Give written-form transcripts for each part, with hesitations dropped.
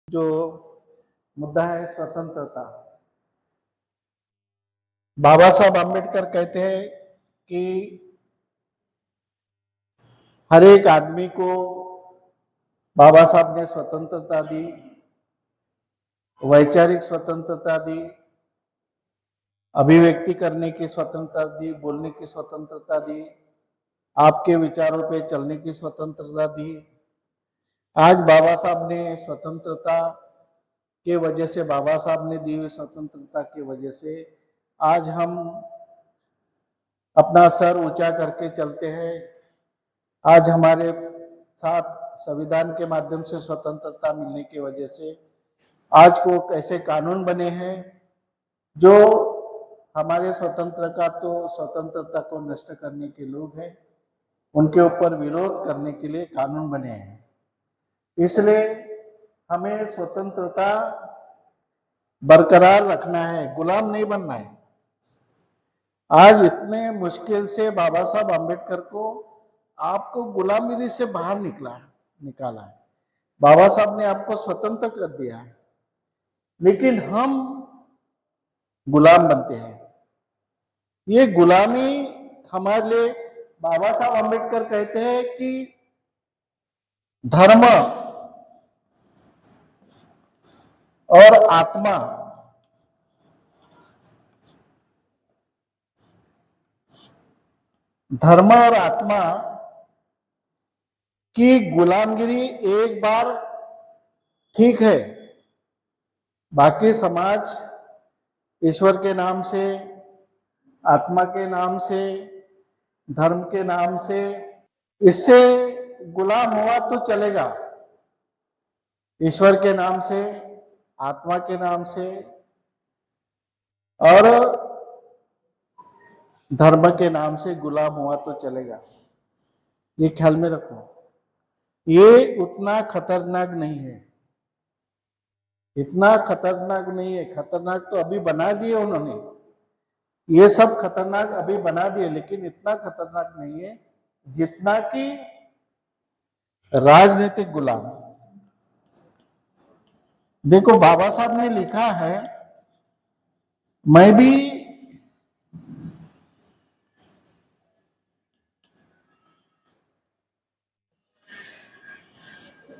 जो मुद्दा है स्वतंत्रता। बाबा साहब आम्बेडकर कहते हैं कि हर एक आदमी को बाबा साहब ने स्वतंत्रता दी, वैचारिक स्वतंत्रता दी, अभिव्यक्ति करने की स्वतंत्रता दी, बोलने की स्वतंत्रता दी, आपके विचारों पे चलने की स्वतंत्रता दी। आज बाबा साहब ने स्वतंत्रता के वजह से, बाबा साहब ने दी हुई स्वतंत्रता की वजह से आज हम अपना सर ऊंचा करके चलते हैं। आज हमारे साथ संविधान के माध्यम से स्वतंत्रता मिलने की वजह से आज को कैसे कानून बने हैं जो हमारे स्वतंत्रता को नष्ट करने के लोग हैं, उनके ऊपर विरोध करने के लिए कानून बने हैं। इसलिए हमें स्वतंत्रता बरकरार रखना है, गुलाम नहीं बनना है। आज इतने मुश्किल से बाबा साहब आम्बेडकर को आपको गुलामी से बाहर निकाला है। बाबा साहब ने आपको स्वतंत्र कर दिया है, लेकिन हम गुलाम बनते हैं। ये गुलामी हमारे लिए, बाबा साहब आम्बेडकर कहते हैं कि धर्म और आत्मा की गुलामगिरी एक बार ठीक है, बाकी समाज ईश्वर के नाम से, आत्मा के नाम से, धर्म के नाम से इससे गुलाम हुआ तो चलेगा। ईश्वर के नाम से, आत्मा के नाम से और धर्म के नाम से गुलाम हुआ तो चलेगा। ये ख्याल में रखो, ये उतना खतरनाक नहीं है, इतना खतरनाक नहीं है। खतरनाक तो अभी बना दिए उन्होंने, ये सब खतरनाक अभी बना दिए, लेकिन इतना खतरनाक नहीं है जितना कि राजनीतिक गुलाम। देखो, बाबा साहब ने लिखा है, मैं भी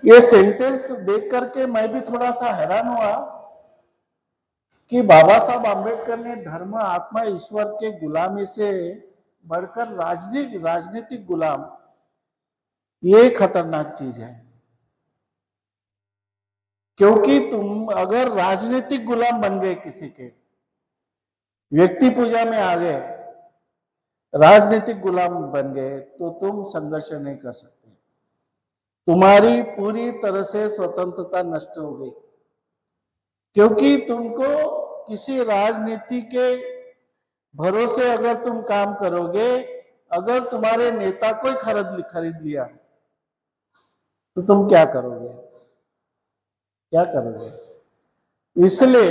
ये सेंटेंस देख करके मैं भी थोड़ा सा हैरान हुआ कि बाबा साहब आम्बेडकर ने धर्म, आत्मा, ईश्वर के गुलामी से बढ़कर राजनीतिक गुलाम, ये खतरनाक चीज है। क्योंकि तुम अगर राजनीतिक गुलाम बन गए, किसी के व्यक्ति पूजा में आ गए, राजनीतिक गुलाम बन गए, तो तुम संघर्ष नहीं कर सकते। तुम्हारी पूरी तरह से स्वतंत्रता नष्ट हो गई, क्योंकि तुमको किसी राजनीति के भरोसे अगर तुम काम करोगे, अगर तुम्हारे नेता को खरीद लिया तो तुम क्या करोगे? इसलिए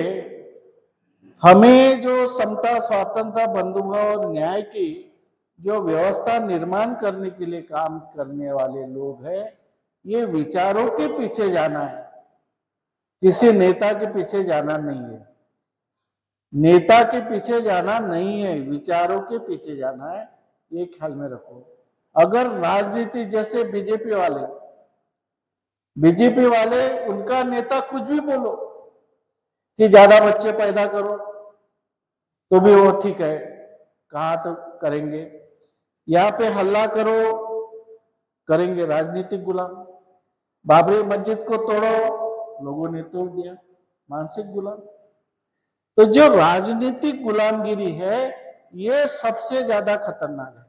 हमें जो समता, स्वातंत्रता, बंधुभाव और न्याय की जो व्यवस्था निर्माण करने के लिए काम करने वाले लोग हैं, ये विचारों के पीछे जाना है, किसी नेता के पीछे जाना नहीं है। नेता के पीछे जाना नहीं है, विचारों के पीछे जाना है, ये ख्याल में रखो। अगर राजनीति, जैसे बीजेपी वाले उनका नेता कुछ भी बोलो कि ज्यादा बच्चे पैदा करो, तो भी वो ठीक है, कहा तो करेंगे। यहाँ पे हल्ला करो, करेंगे, राजनीतिक गुलाम। बाबरी मस्जिद को तोड़ो, लोगों ने तोड़ दिया, मानसिक गुलाम। तो जो राजनीतिक गुलामगिरी है, ये सबसे ज्यादा खतरनाक है।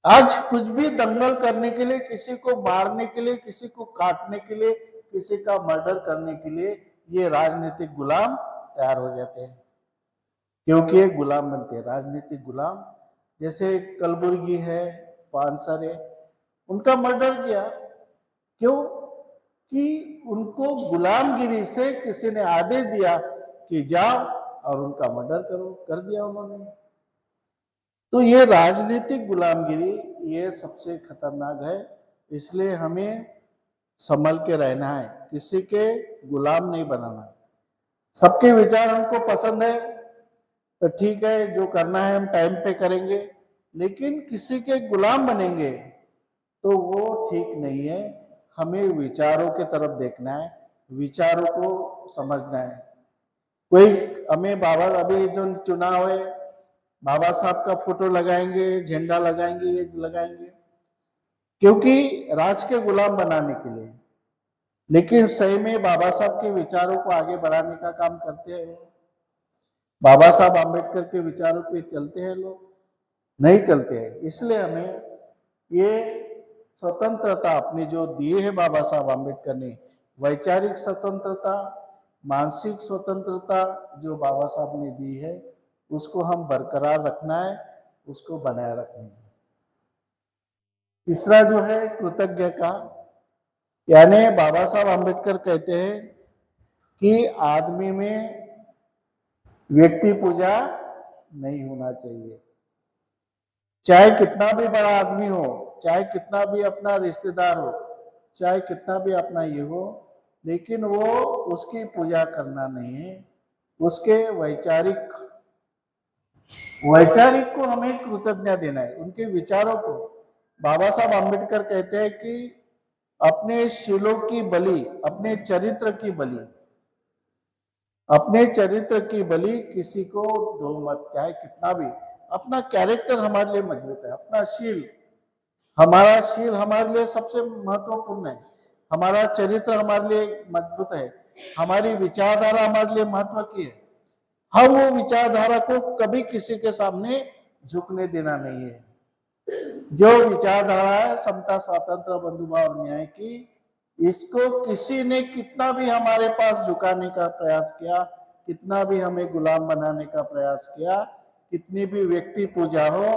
आज कुछ भी दंगल करने के लिए, किसी को मारने के लिए, किसी को काटने के लिए, किसी का मर्डर करने के लिए ये राजनीतिक गुलाम तैयार हो जाते हैं, क्योंकि ये गुलाम बनते हैं, राजनीतिक गुलाम। जैसे कलबुर्गी है, पानसर है, उनका मर्डर किया, क्यों? कि उनको गुलामगिरी से किसी ने आदेश दिया कि जाओ और उनका मर्डर करो, कर दिया उन्होंने। तो ये राजनीतिक गुलामगिरी, ये सबसे खतरनाक है। इसलिए हमें संभल के रहना है, किसी के गुलाम नहीं बनाना। सबके विचार हमको पसंद है तो ठीक है, जो करना है हम टाइम पे करेंगे, लेकिन किसी के गुलाम बनेंगे तो वो ठीक नहीं है। हमें विचारों के तरफ देखना है, विचारों को समझना है। कोई हमें बाबा, अभी जो चुनाव है, बाबा साहब का फोटो लगाएंगे, झंडा लगाएंगे, ये लगाएंगे क्योंकि राज के गुलाम बनाने के लिए, लेकिन सही में बाबा साहब के विचारों को आगे बढ़ाने का काम करते हैं? बाबा साहब आम्बेडकर के विचारों पे चलते हैं लोग? नहीं चलते हैं। इसलिए हमें ये स्वतंत्रता अपनी जो दी है बाबा साहब आम्बेडकर ने, वैचारिक स्वतंत्रता, मानसिक स्वतंत्रता जो बाबा साहब ने दी है, उसको हम बरकरार रखना है, उसको बनाए रखना है। तीसरा जो है कृतज्ञ का, यानी बाबा साहब आम्बेडकर कहते हैं कि आदमी में व्यक्ति पूजा नहीं होना चाहिए। चाहे कितना भी बड़ा आदमी हो, चाहे कितना भी अपना रिश्तेदार हो, चाहे कितना भी अपना ये हो, लेकिन वो उसकी पूजा करना नहीं है। उसके वैचारिक को हमें कृतज्ञता देना है, उनके विचारों को। बाबा साहब आम्बेडकर कहते हैं कि अपने शीलों की बलि, अपने चरित्र की बलि, अपने चरित्र की बलि किसी को दो मत। चाहे कितना भी अपना कैरेक्टर हमारे लिए मजबूत है, अपना शील, हमारा शील हमारे लिए सबसे महत्वपूर्ण है, हमारा चरित्र हमारे लिए मजबूत है, हमारी विचारधारा हमारे लिए महत्व की है। हम वो विचारधारा को कभी किसी के सामने झुकने देना नहीं है। जो विचारधारा है समता, स्वातंत्र, बंधुभाव, न्याय की, इसको किसी ने कितना भी हमारे पास झुकाने का प्रयास किया, कितना भी हमें गुलाम बनाने का प्रयास किया, कितनी भी व्यक्ति पूजा हो,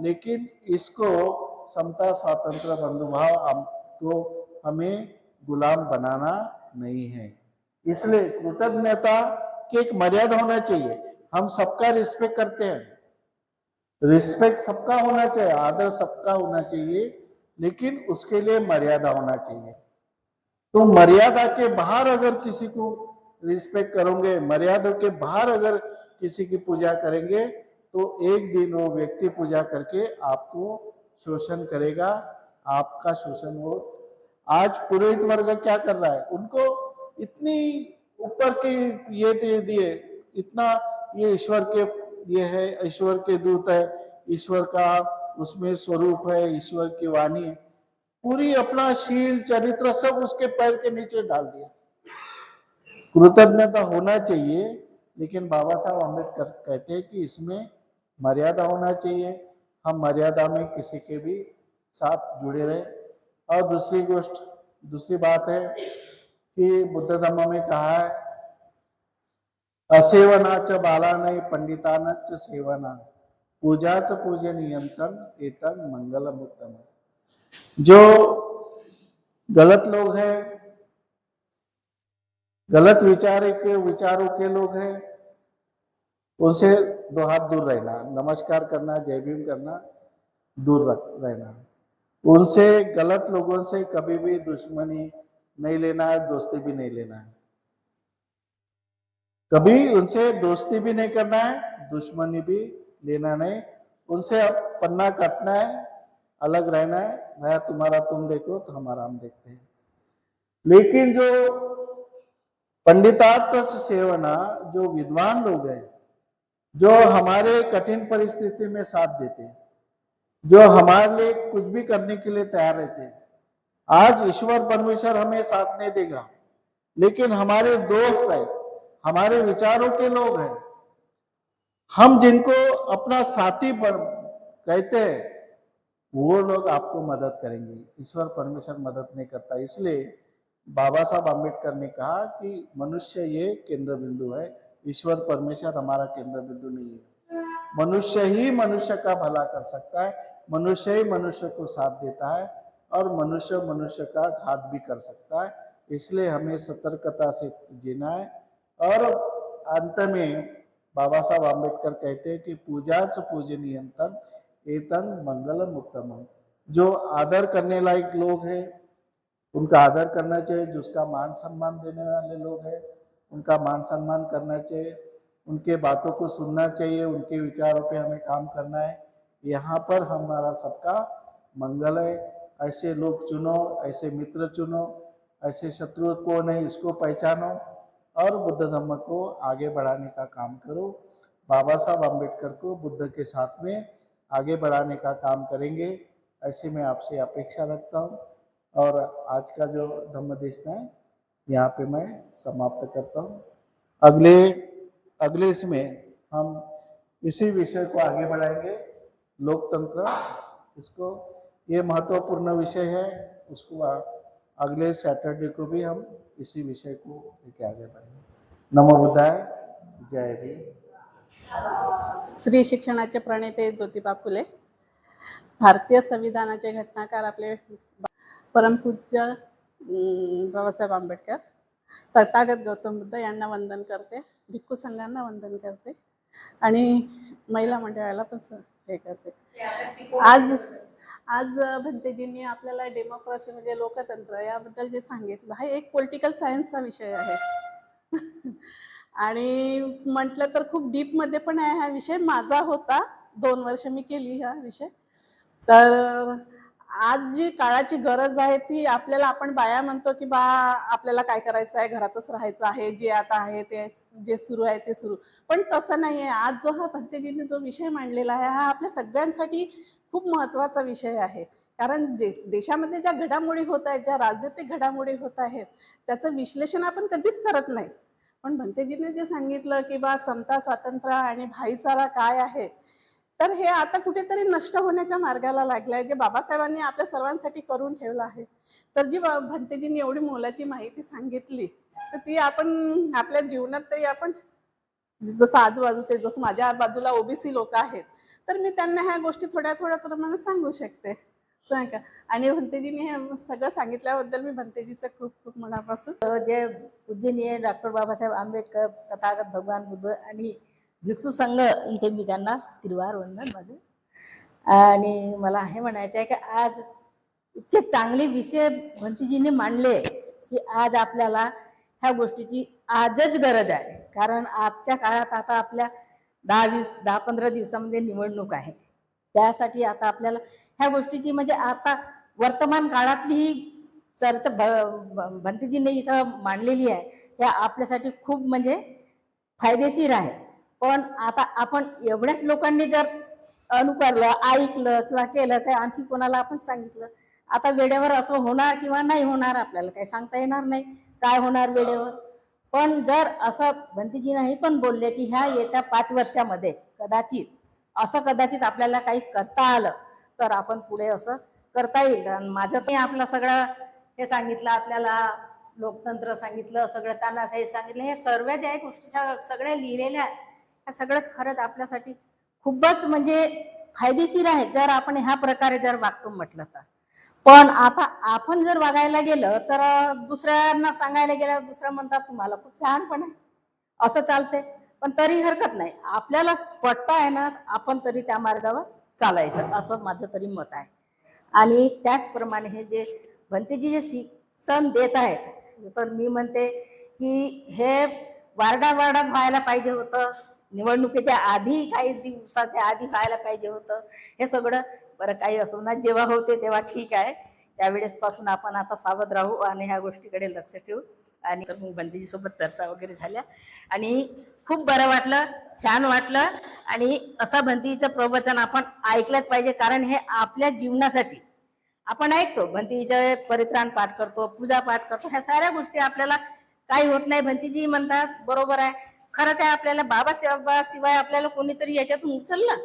लेकिन इसको समता, स्वातंत्र, बंधुभाव को हमें गुलाम बनाना नहीं है। इसलिए कृतज्ञता की एक मर्यादा होना चाहिए। हम सबका रिस्पेक्ट करते हैं, रिस्पेक्ट सबका होना चाहिए, आदर सबका होना चाहिए, लेकिन उसके लिए मर्यादा होना चाहिए। तो मर्यादा के बाहर अगर किसी को रिस्पेक्ट करोगे, मर्यादा के बाहर अगर किसी की पूजा करेंगे, तो एक दिन वो व्यक्ति पूजा करके आपको शोषण करेगा, आपका शोषण हो। आज पुरोहित वर्ग क्या कर रहा है, उनको इतनी ऊपर के ये दे दिए, इतना ये ईश्वर के ये है, ईश्वर के दूत है, ईश्वर का उसमें स्वरूप है, ईश्वर की वाणी है, पूरी अपना शील चरित्र सब उसके पैर के नीचे डाल दिया। कृतज्ञता होना चाहिए, लेकिन बाबा साहब आम्बेडकर कहते हैं कि इसमें मर्यादा होना चाहिए। हम मर्यादा में किसी के भी साथ जुड़े रहे। और दूसरी बात है कि बुद्ध धर्म में कहा है, असेवनाच बालानय पंडितानच सेवना, पूजाच पूजनीयंतम एतन मंगलम उत्तम। जो गलत लोग हैं, गलत विचारों के लोग हैं, उनसे दो हाथ दूर रहना, नमस्कार करना, जय भीम करना, दूर रहना। उनसे, गलत लोगों से कभी भी दुश्मनी नहीं लेना है, दोस्ती भी नहीं लेना है। कभी उनसे दोस्ती भी नहीं करना है, दुश्मनी भी लेना नहीं। उनसे अब पन्ना काटना है, अलग रहना है। भैया तुम्हारा तुम देखो तो हमारा हम देखते हैं। लेकिन जो पंडितार्थ सेवना, जो विद्वान लोग हैं, जो हमारे कठिन परिस्थिति में साथ देते हैं, जो हमारे लिए कुछ भी करने के लिए तैयार रहते हैं। आज ईश्वर परमेश्वर हमें साथ नहीं देगा, लेकिन हमारे दोस्त है, हमारे विचारों के लोग हैं, हम जिनको अपना साथी कहते हैं, वो लोग आपको मदद करेंगे। ईश्वर परमेश्वर मदद नहीं करता। इसलिए बाबा साहब आम्बेडकर ने कहा कि मनुष्य ये केंद्र बिंदु है, ईश्वर परमेश्वर हमारा केंद्र बिंदु नहीं है। मनुष्य ही मनुष्य का भला कर सकता है, मनुष्य ही मनुष्य को साथ देता है, और मनुष्य मनुष्य का घात भी कर सकता है। इसलिए हमें सतर्कता से जीना है। और अंत में बाबा साहब आम्बेडकर कहते हैं कि पूजाच उनका आदर करना चाहिए, जिसका मान सम्मान देने वाले लोग हैं उनका मान सम्मान करना चाहिए, उनके बातों को सुनना चाहिए, उनके विचारों पे हमें काम करना है। यहाँ पर हमारा सबका मंगल है। ऐसे लोग चुनो, ऐसे मित्र चुनो, ऐसे शत्रु को नहीं, इसको पहचानो और बुद्ध धर्म को आगे बढ़ाने का काम करो। बाबा साहब अम्बेडकर को बुद्ध के साथ में आगे बढ़ाने का काम करेंगे, ऐसे मैं आपसे अपेक्षा रखता हूँ। और आज का जो धम्मदेशना है यहाँ पे मैं समाप्त करता हूँ। अगले इसमें हम इसी विषय को आगे बढ़ाएंगे, लोकतंत्र। इसको ये महत्वपूर्ण विषय है, उसको अगले सैटरडे को भी हम इसी विषय को लेके आगे बढ़ेंगे। नमो बुद्धाय, जय भीम। स्त्री शिक्षणाचे प्रणेते ज्योतिबा फुले, भारतीय संविधानाचे घटनाकार आपले परमपूज्य बाबासाहेब आंबेडकर, तथागत गौतम बुद्ध यांना वंदन करते, भिक्खू संघांना वंदन करते आणि महिला मंडळाला पण हे करते। आज भंतेजींनी आपल्याला डेमोक्रेसी म्हणजे लोकतंत्र याबद्दल जे सांगितलं, हा एक पॉलिटिकल सायन्सचा विषय आहे आणि म्हटलं तर खूप डीप मध्ये पण आहे हा विषय। माझा होता 2 वर्ष मी केली हा विषय। तर आज जी काळाची गरज आहे ती आपल्याला, आपण बाया म्हणतो की बा आपल्याला काय करायचं आहे, घरातच राहायचं आहे, जे आता आहे ते जे सुरू आहे ते सुरू, पण तसं नाही आहे। आज जो हा भंतेजींनी जो विषय मांडलेला आहे हा आपल्या सगळ्यांसाठी खूप महत्त्वाचा विषय आहे। कारण जे देशामध्ये ज्या घडामोडी होत आहेत, ज्या राजनीतिक घडामोडी होत आहेत, त्याचं विश्लेषण आपण कधीच करत नाही, पण भंतेजींनी जे सांगितलं की बा समता, स्वातंत्र्य आणि भाईचारा काय आहे, तर हे आता कुठेतरी नष्ट होण्याच्या मार्गाला लागलंय, जे बाबासाहेबांनी आपल्या सर्वांसाठी करून ठेवलं आहे। तर जी भंतेजींनी एवढी मोलाची माहिती सांगितली, तर ती आपण आपल्या जीवनात तरी आपण, जसं आजूबाजूचे, जसं माझ्या बाजूला ओबीसी लोक आहेत, तर मी त्यांना ह्या गोष्टी थोड्या प्रमाणात सांगू शकते, सांगा। आणि भंतेजींनी हे सगळं सांगितल्याबद्दल मी भंतेजीचं खूप खूप मनापासून जे पूजनीय डॉक्टर बाबासाहेब आंबेडकर, तथागत भगवान बुद्ध आणि भिक्षू संघ, इथे मी त्यांना त्रिवार वंदन माझं। आणि मला हे म्हणायचं आहे की आज इतके चांगले विषय भंतेजींनी मांडले की आज आपल्याला ह्या गोष्टीची आजच गरज आहे। कारण आजच्या काळात आता आपल्या 10-15 दिवसामध्ये निवडणूक आहे, त्यासाठी आता आपल्याला ह्या गोष्टीची, म्हणजे आता वर्तमान काळातली ही चर्चा भंतेजींनी इथं मांडलेली आहे, त्या आपल्यासाठी खूप म्हणजे फायदेशीर आहे। पण आता आपण एवढ्याच लोकांनी जर अनुकरलं, ऐकलं किंवा केलं, काय आणखी कोणाला आपण सांगितलं, आता वेळेवर असं होणार किंवा नाही होणार आपल्याला काही सांगता येणार नाही काय होणार वेळेवर। पण जर असं भंतेजींनी पण बोलले की ह्या येत्या 5 वर्षामध्ये कदाचित आपल्याला काही करता आलं तर आपण पुढे असं करता येईल। माझं ते आपलं सगळं हे सांगितलं, आपल्याला लोकतंत्र सांगितलं, सगळं तानाशाही सांगितलं, हे सर्व ज्या गोष्टी सगळ्या लिहिलेल्या ह्या सगळंच खरंच आपल्यासाठी खूपच म्हणजे फायदेशीर आहे जर आपण ह्या प्रकारे जर वागतो म्हटलं तर। पण आता आपण जर वागायला गेलं तर दुसऱ्यांना सांगायला गेलं, दुसरं म्हणतात तुम्हाला खूप छानपण आहे, असं चालते, पण तरी हरकत नाही, आपल्याला पटतं आहे ना, आपण तरी त्या मार्गावर चालायचं, असं माझं तरी मत आहे। आणि त्याचप्रमाणे हे जे भंतेजी जे शिक्षण देत आहेत, तर मी म्हणते की हे वार्डात व्हायला पाहिजे होतं, निवडणुकीच्या आधी काही दिवसाच्या आधी व्हायला पाहिजे होतं। हे सगळं बरं काही असो ना, जेव्हा होते तेव्हा ठीक आहे, त्यावेळेस पासून आपण आता सावध राहू आणि ह्या गोष्टीकडे लक्ष ठेवू। आणि मग भंतेजी सोबत चर्चा वगैरे झाल्या आणि खूप बरं वाटलं, छान वाटलं। आणि असं भंतेजीचं प्रवचन आपण ऐकलंच पाहिजे, कारण हे आपल्या जीवनासाठी आपण ऐकतो, भंतेजीचे परित्राण पाठ करतो, पूजा पाठ करतो, ह्या साऱ्या गोष्टी आपल्याला काही होत नाही। भंतेजी म्हणतात बरोबर आहे, खरंच आहे, आपल्याला बाबाशिवाय आपल्याला कोणीतरी याच्यातून उचललं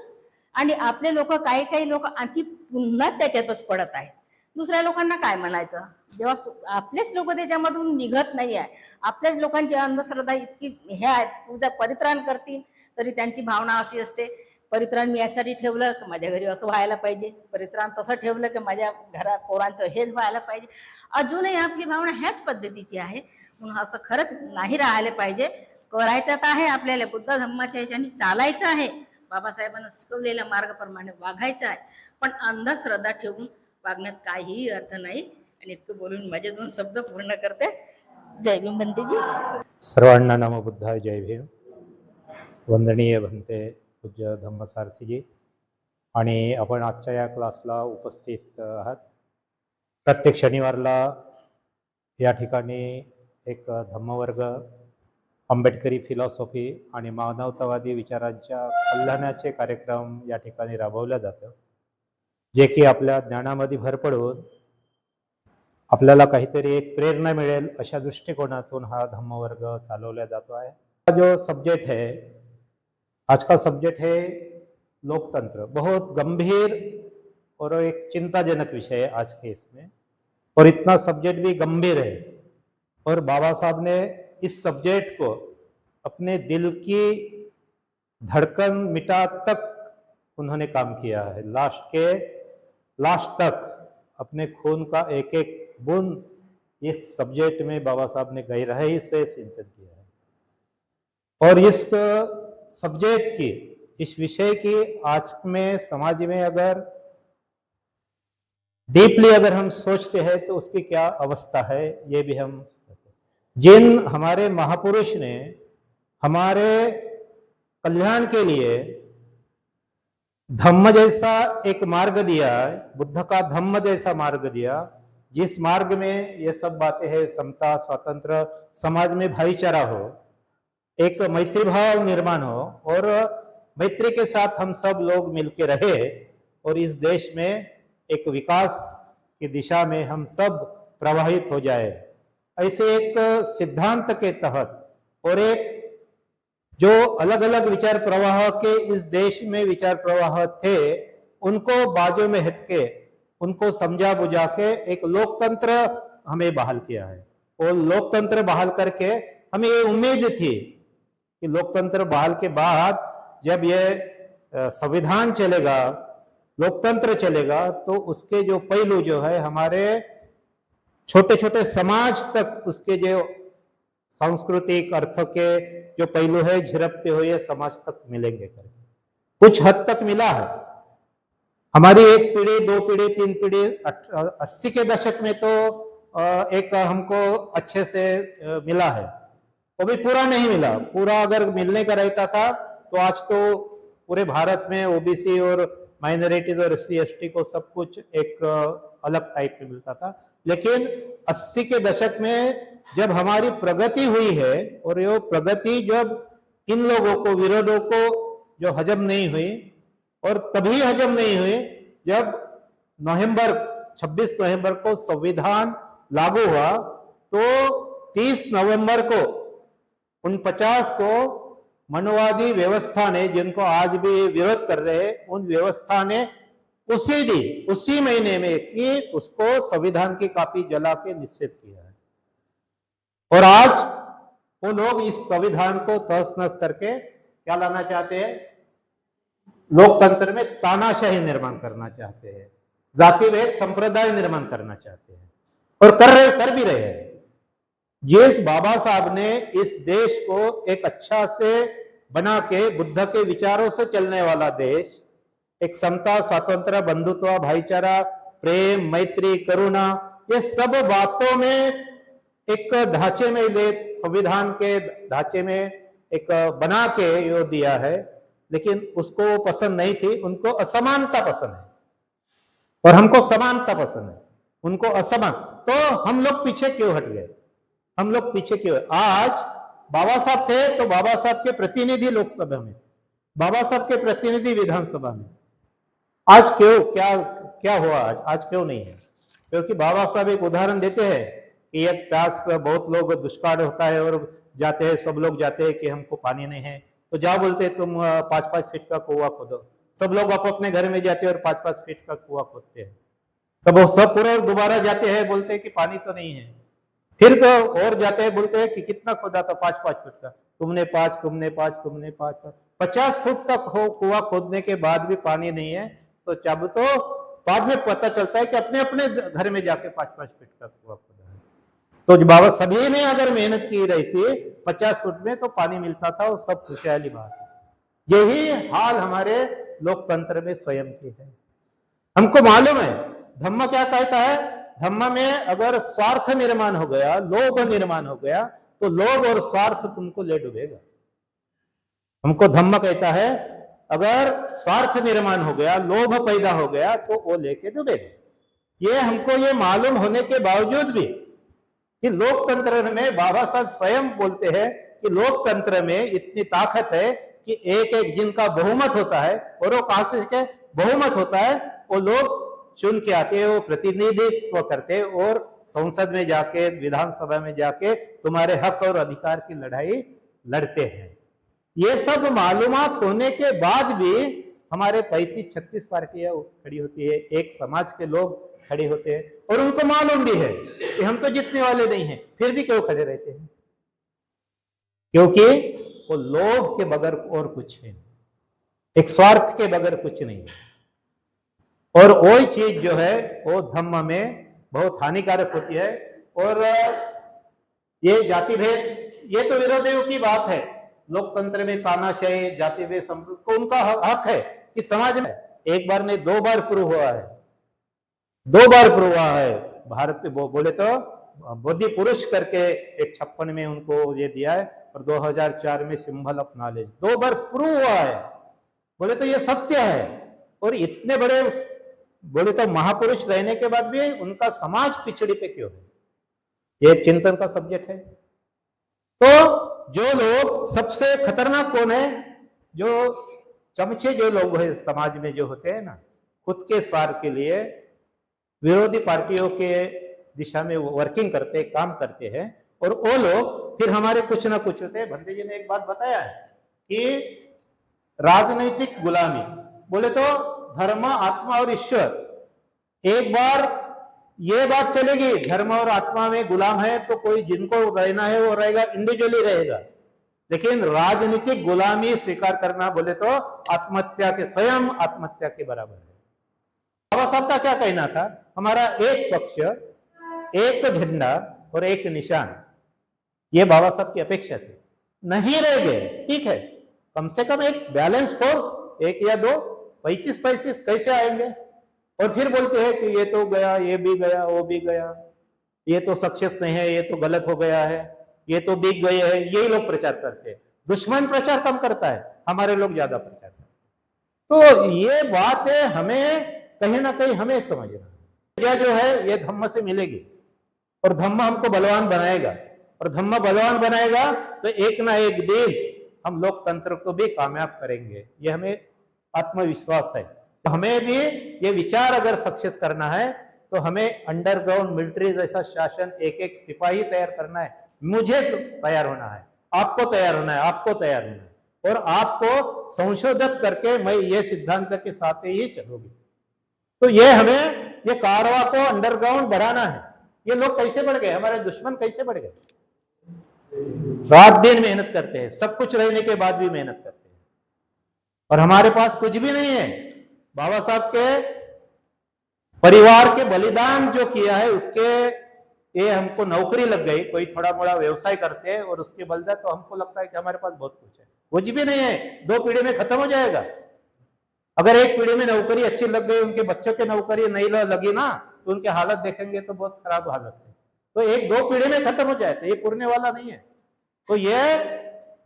आणि आपले लोक काही लोक आणखी पुन्हा त्याच्यातच पडत आहेत। दुसऱ्या लोकांना काय म्हणायचं, जेव्हा आपलेच लोक त्याच्यामधून निघत नाही आहे, आपल्याच लोकांची अंधश्रद्धा इतकी हे आहे, पूजा परित्राण करतील तरी त्यांची भावना अशी असते, परित्राण मी यासाठी ठेवलं की माझ्या घरी असं व्हायला पाहिजे, परित्राण तसं ठेवलं की माझ्या घरात पोरांचं हेच व्हायला पाहिजे। अजूनही आपली भावना ह्याच पद्धतीची आहे, म्हणून असं खरंच नाही राहायला पाहिजे। करायचं तर आहे आपल्याला, बुद्ध धम्माच्या ह्याच्याने चालायचं आहे, बाबासाहेबांना शिकवलेल्या मार्गाप्रमाणे वागायचं आहे, पण अंधश्रद्धा ठेवून वागण्यात काहीही अर्थ नाही। आणि इतकं बोलून माझे 2 शब्द पूर्ण करते. जय भीम बनतेजी. सर्वांना नमो बुद्धाय, जय भीम. वंदनीय भंते पूज्य धम्मसारथीजी आणि आपण आजच्या या क्लासला उपस्थित आहात. प्रत्येक शनिवारला या ठिकाणी एक धम्मवर्ग आंबेडकरी फिलॉसॉफी आणि मानवतावादी विचारांच्या कल्याणाचे कार्यक्रम या ठिकाणी राबवल्या जातं, जे की आपल्या ज्ञानामध्ये भर पडून आपल्याला काहीतरी एक प्रेरणा मिळेल अशा दृष्टिकोनातून हा धम्मवर्ग चालवला जातो आहे. हा जो सब्जेक्ट है, आज का सब्जेक्ट है लोकतंत्र. बहुत गंभीर और एक चिंताजनक विषय है आज के इसमें, और इतना सब्जेक्ट भी गंभीर है. और बाबा साहब ने इस सब्जेक्ट को अपने दिल की धड़कन मिटा तक उन्होंने काम किया है. लास्ट तक अपने खून का एक एक बूंद इस सब्जेक्ट में बाबा साहब ने गहराई से सिंचन किया है. और इस सब्जेक्ट की, इस विषय की आज में समाज में अगर डीपली अगर हम सोचते हैं तो उसकी क्या अवस्था है, ये भी हम जिन हमारे महापुरुष ने हमारे कल्याण के लिए धम्म जैसा एक मार्ग दिया, बुद्ध का धम्म जैसा मार्ग दिया, जिस मार्ग में ये सब बातें हैं, समता, स्वातंत्र, समाज में भाईचारा हो, एक मैत्री भाव निर्माण हो और मैत्री के साथ हम सब लोग मिलके रहे और इस देश में एक विकास की दिशा में हम सब प्रवाहित हो जाए, ऐसे एक सिद्धांत के तहत और एक जो अलग अलग विचार प्रवाह के इस देश में विचार प्रवाह थे, उनको बाजू में हटके उनको समझा बुझा के एक लोकतंत्र हमें बहाल किया है. और लोकतंत्र बहाल करके हमें ये उम्मीद थी कि लोकतंत्र बहाल के बाद जब ये संविधान चलेगा, लोकतंत्र चलेगा, तो उसके जो पहलू जो है हमारे छोटे छोटे समाज तक उसके जो सांस्कृतिक अर्थ के जो पहलू है झिरपते हुए समाज तक मिलेंगे करके कुछ हद तक मिला है. हमारी एक पीढ़ी, 2 पीढ़ी, 3 पीढ़ी 80 के दशक में तो एक हमको अच्छे से मिला है. वो भी पूरा नहीं मिला. पूरा अगर मिलने का रहता था तो आज तो पूरे भारत में ओबीसी और माइनॉरिटीज और SC/ST को सब कुछ एक अलग टाइप में मिलता था. लेकिन 80 के दशक में जब हमारी प्रगति हुई है और ये प्रगति जब इन लोगों को, विरोधों को जो हजम नहीं हुई, और तभी हजम नहीं हुई जब 26 नवंबर को संविधान लागू हुआ, तो 30 नवंबर को 49 को मनुवादी व्यवस्था ने, जिनको आज भी विरोध कर रहे हैं, उन व्यवस्था ने उसी महीने में कि उसको संविधान की कॉपी जला के निषेध किया है. और आज वो लोग इस संविधान को तहस नहस करके क्या लाना चाहते हैं, लोकतंत्र में तानाशाही निर्माण करना चाहते हैं, जातिभेद संप्रदाय निर्माण करना चाहते हैं और कर भी रहे हैं. जिस बाबा साहब ने इस देश को एक अच्छा से बना के, बुद्ध के विचारों से चलने वाला देश, एक समता, स्वातंत्र, बंधुत्व, भाईचारा, प्रेम, मैत्री, करुणा, ये सब बातों में एक ढांचे में ले, संविधान के ढांचे में एक बना के यो दिया है, लेकिन उसको पसंद नहीं थी. उनको असमानता पसंद है और हमको समानता पसंद है, उनको असमान. तो हम लोग पीछे क्यों हट गए, हम लोग पीछे क्यों? आज बाबा साहब थे तो बाबा साहब के प्रतिनिधि लोकसभा में, बाबा साहब के प्रतिनिधि विधानसभा में. आज क्यों, क्या हुआ आज क्यों नहीं है? क्योंकि बाबा साहब एक उदाहरण देते हैं कि एक प्यास, बहुत लोग दुष्काल होता है और जाते हैं, सब लोग जाते हैं कि हमको पानी नहीं है, तो जा बोलते हैं तुम 5-5 फीट का कुआं खोदो. सब लोग अपने घर में जाते हैं और 5-5 फीट का कुआं खोदते हैं. तब वो सब पूरा दोबारा जाते हैं, बोलते हैं कि पानी तो नहीं है. फिर और जाते हैं, बोलते हैं कि कितना खोदा था, 5-5 फीट का. तुमने 5, 50 फुट का कुआं खोदने के बाद भी पानी नहीं है, तो जब तो बाद में पता चलता है कि अपने अपने घर में जाके 5-5 फीट का कुआं खोदा है. तो बाबा सभी ने अगर मेहनत की रहती 50 फुट में तो पानी मिलता था, और सब खुशहाली बात है. यही हाल हमारे लोकतंत्र में स्वयं की है. हमको मालूम है धम्म क्या कहता है, धम्म में अगर स्वार्थ निर्माण हो गया, लोभ निर्माण हो गया, तो लोभ और स्वार्थ तुमको ले डूबेगा। हमको धम्म कहता है अगर स्वार्थ निर्माण हो गया, लोभ पैदा हो गया, तो वो लेके डूबेगा। ये हमको ये मालूम होने के बावजूद भी कि लोकतंत्र में, बाबा साहब स्वयं बोलते हैं कि लोकतंत्र में इतनी ताकत है कि एक एक जिनका बहुमत होता है, और वो कहां से के बहुमत होता है, वो लोग चुन के आते हैं, वो प्रतिनिधित्व करते हैं और संसद में जाके, विधानसभा में जाके तुम्हारे हक और अधिकार की लड़ाई लड़ते हैं। ये सब मालूमात होने के बाद भी हमारे 35-36 पार्टियां खड़ी होती है, एक समाज के लोग खड़े होते हैं, और उनको मालूम भी है कि हम तो जीतने वाले नहीं हैं, फिर भी क्यों खड़े रहते हैं? क्योंकि वो लोभ के बगैर और कुछ है, एक स्वार्थ के बगैर कुछ नहीं है। और वही चीज जो है वो धम्म में बहुत हानिकारक होती है। और ये जाति भेद, ये तो विरोधियों की बात है। लोकतंत्र में तानाशाही, जाति भेद को उनका हक है कि समाज में एक बार नहीं 2 बार प्रूव हुआ है, 2 बार प्रूव हुआ है। भारत में बोले तो बोधि पुरुष करके एक 56 में उनको ये दिया है, और 2004 में symbol of knowledge 2 bar prove हुआ है। बोले तो ये सत्य है। और इतने बड़े बोले तो महापुरुष रहने के बाद भी उनका समाज पिछड़ी पे क्यों है, ये चिंतन का सब्जेक्ट है। तो जो लोग सबसे खतरनाक कौन है? जो चमचे जो लोग है समाज में जो होते हैं ना, खुद के स्वार्थ के लिए विरोधी पार्टियों के दिशा में वर्किंग करते, काम करते हैं, और वो लोग फिर हमारे कुछ ना कुछ होते हैं। भंते जी ने एक बात बताया है कि राजनीतिक गुलामी, बोले तो धर्म, आत्मा और ईश्वर, एक बार ये बात चलेगी धर्म और आत्मा में गुलाम है तो कोई जिनको रहना है वो रहेगा, इंडिविजुअली रहेगा। लेकिन राजनीतिक गुलामी स्वीकार करना बोले तो आत्महत्या के, स्वयं आत्महत्या के बराबर है। बाबा साहब का क्या कहना था? हमारा एक पक्ष, एक झंडा और एक निशान, ये बाबा साहब की अपेक्षा थी। नहीं रह गए, ठीक है, कम से कम एक बैलेंस फोर्स, 1 या 2, 35-35 कैसे आएंगे? और फिर बोलते हैं कि ये तो गया, ये भी गया, वो भी गया, ये तो सक्सेस नहीं है, ये तो गलत हो गया है, ये तो बिक गए हैं। यही लोग प्रचार करते हैं। दुश्मन प्रचार कम करता है, हमारे लोग ज्यादा प्रचार करते हैं। तो ये बात है, हमें कहीं ना कहीं हमें समझना है। जो है ये धम्म से मिलेगी, और धम्म हमको बलवान बनाएगा, और धम्म बलवान बनाएगा तो एक ना एक दिन हम लोकतंत्र को भी कामयाब करेंगे। ये हमें आत्मविश्वास है। तो हमें भी ये विचार अगर सक्सेस करना है तो हमें अंडरग्राउंड मिलिट्री जैसा शासन, एक एक सिपाही तैयार करना है। मुझे तो तैयार होना है, आपको तैयार होना है, आपको तैयार होना है, और आपको संशोधित करके मैं ये सिद्धांत के साथ ही चलूंगी। तो ये हमें ये कारवा को अंडरग्राउंड बढ़ाना है। ये लोग कैसे बढ़ गए, हमारे दुश्मन कैसे बढ़ गए? रात दिन मेहनत करते हैं, सब कुछ रहने के बाद भी मेहनत करते हैं, और हमारे पास कुछ भी नहीं है। बाबा साहब के परिवार के बलिदान जो किया है उसके, ये हमको नौकरी लग गई, कोई थोड़ा मोड़ा व्यवसाय करते हैं और उसके बलिदान, तो हमको लगता है कि हमारे पास बहुत कुछ है। कुछ भी नहीं है, 2 पीढ़ी में खत्म हो जाएगा। अगर एक पीढ़ी में नौकरी अच्छी लग गई, उनके बच्चों की नौकरी नहीं लगी ना, तो उनकी हालत देखेंगे तो बहुत खराब हालत है। तो 1-2 पीढ़ी में खत्म हो जाए, तो ये पुरने वाला नहीं है। तो ये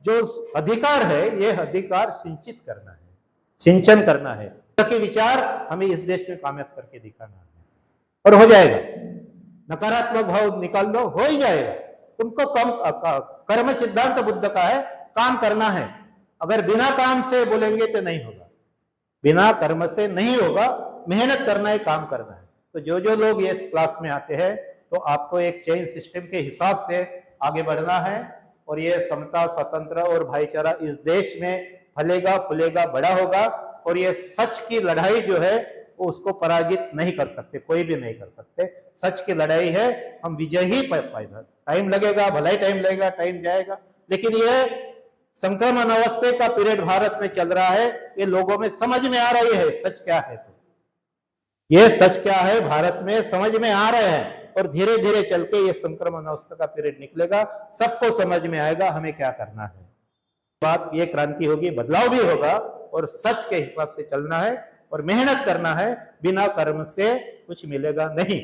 जो अधिकार है, ये अधिकार सिंचित करना है, सिंचन करना है। के विचार हमें इस देश में कामयाब करके दिखाना है, और हो जाएगा। नकारात्मक भाव निकाल दो, हो ही जाएगा। तुमको कर्म सिद्धांत बुद्ध का है, काम करना है। अगर बिना काम से बोलेंगे तो नहीं होगा, बिना कर्म से नहीं होगा। मेहनत करना है, काम करना है। तो जो लोग ये क्लास में आते हैं, तो आपको एक चेन सिस्टम के हिसाब से आगे बढ़ना है, और ये समता, स्वतंत्र और भाईचारा इस देश में फलेगा, फूलेगा, बड़ा होगा। और ये सच की लड़ाई जो है वो उसको पराजित नहीं कर सकते, कोई भी नहीं कर सकते। सच की लड़ाई है, हम विजय ही पाएगा। टाइम लगेगा, भलाई टाइम लगेगा, टाइम जाएगा, लेकिन ये संक्रमण अवस्था का पीरियड भारत में चल रहा है। ये लोगों में समझ में आ रही है सच क्या है, तो ये सच क्या है भारत में समझ में आ रहे हैं, और धीरे धीरे चल के ये संक्रमण अवस्था का पीरियड निकलेगा, सबको समझ में आएगा हमें क्या करना है। बात ये क्रांति होगी, बदलाव भी होगा, और सच के हिसाब से चलना है और मेहनत करना है। बिना कर्म से कुछ मिलेगा नहीं।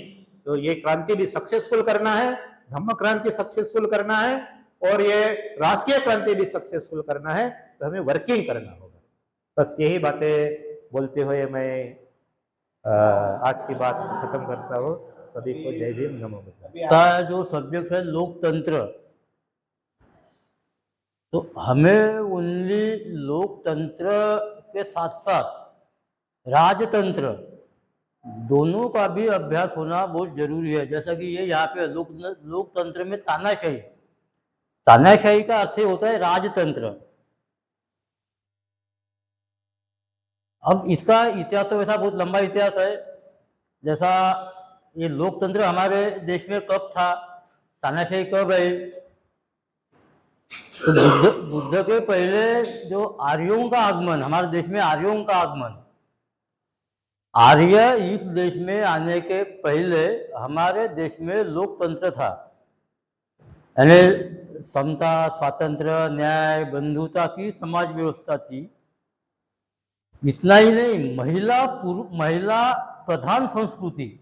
तो ये क्रांति भी सक्सेसफुल करना है, धम्म क्रांति सक्सेसफुल करना है और ये राष्ट्रीय क्रांति भी सक्सेसफुल करना है, तो हमें वर्किंग करना होगा। बस यही बातें बोलते हुए मैं आज की बात खत्म करता हूँ। सभी को जय भीम, नमो बुद्धाय। का जो सब्जेक्ट है लोकतंत्र, तो हमें ओनली लोकतंत्र के साथ साथ राजतंत्र दोनों का भी अभ्यास होना बहुत जरूरी है। जैसा कि ये यहाँ पे लोकतंत्र में तानाशाही, तानाशाही का अर्थ होता है राजतंत्र। अब इसका इतिहास तो वैसा बहुत लंबा इतिहास है। जैसा ये लोकतंत्र हमारे देश में कब था, तानाशाही कब है, तो बुद्ध के पहले जो आर्यों का आगमन, हमारे देश में आर्यों का आगमन, आर्य इस देश में आने के पहले हमारे देश में लोकतंत्र था, यानी समता, स्वातंत्र्य, न्याय, बंधुता की समाज व्यवस्था थी। इतना ही नहीं, महिला प्रधान संस्कृति,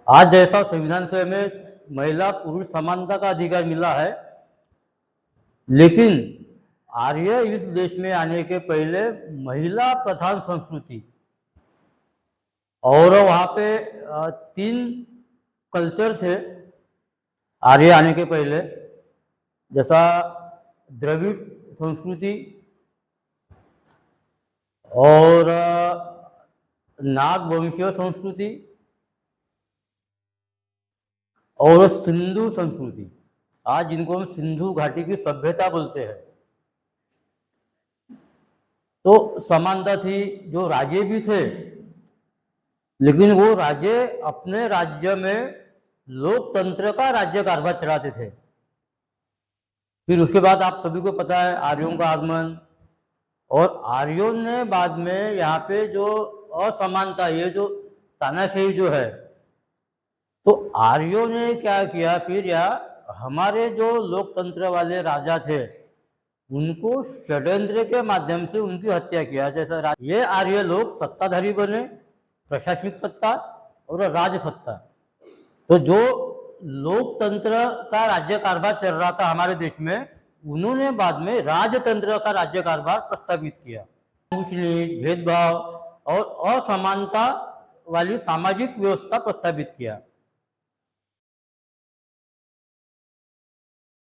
आज जैसा संविधान से हमें महिला पुरुष समानता का अधिकार मिला है, लेकिन आर्य इस देश में आने के पहले महिला प्रधान संस्कृति, और वहाँ पे 3 कल्चर थे आर्य आने के पहले, जैसा द्रविड़ संस्कृति और नागवंशीय संस्कृति और सिंधु संस्कृति, आज जिनको हम सिंधु घाटी की सभ्यता बोलते हैं। तो समानता थी, जो राजे भी थे, लेकिन वो राजे अपने राज्य में लोकतंत्र का राज्य कारभार चलाते थे। फिर उसके बाद आप सभी को पता है आर्यों का आगमन, और आर्यों ने बाद में यहाँ पे जो असमानता, ये जो तानाशाही जो है, तो आर्यों ने क्या किया फिर, या हमारे जो लोकतंत्र वाले राजा थे उनको षड्यंत्र के माध्यम से उनकी हत्या किया। जैसा ये आर्य लोग सत्ताधारी बने, प्रशासनिक सत्ता और राज सत्ता। तो जो लोकतंत्र का राज्य कारभार चल रहा था हमारे देश में, उन्होंने बाद में राजतंत्र का राज्य कारभार प्रस्तावित किया। ऊंच नीच, भेदभाव और असमानता वाली सामाजिक व्यवस्था प्रस्तावित किया।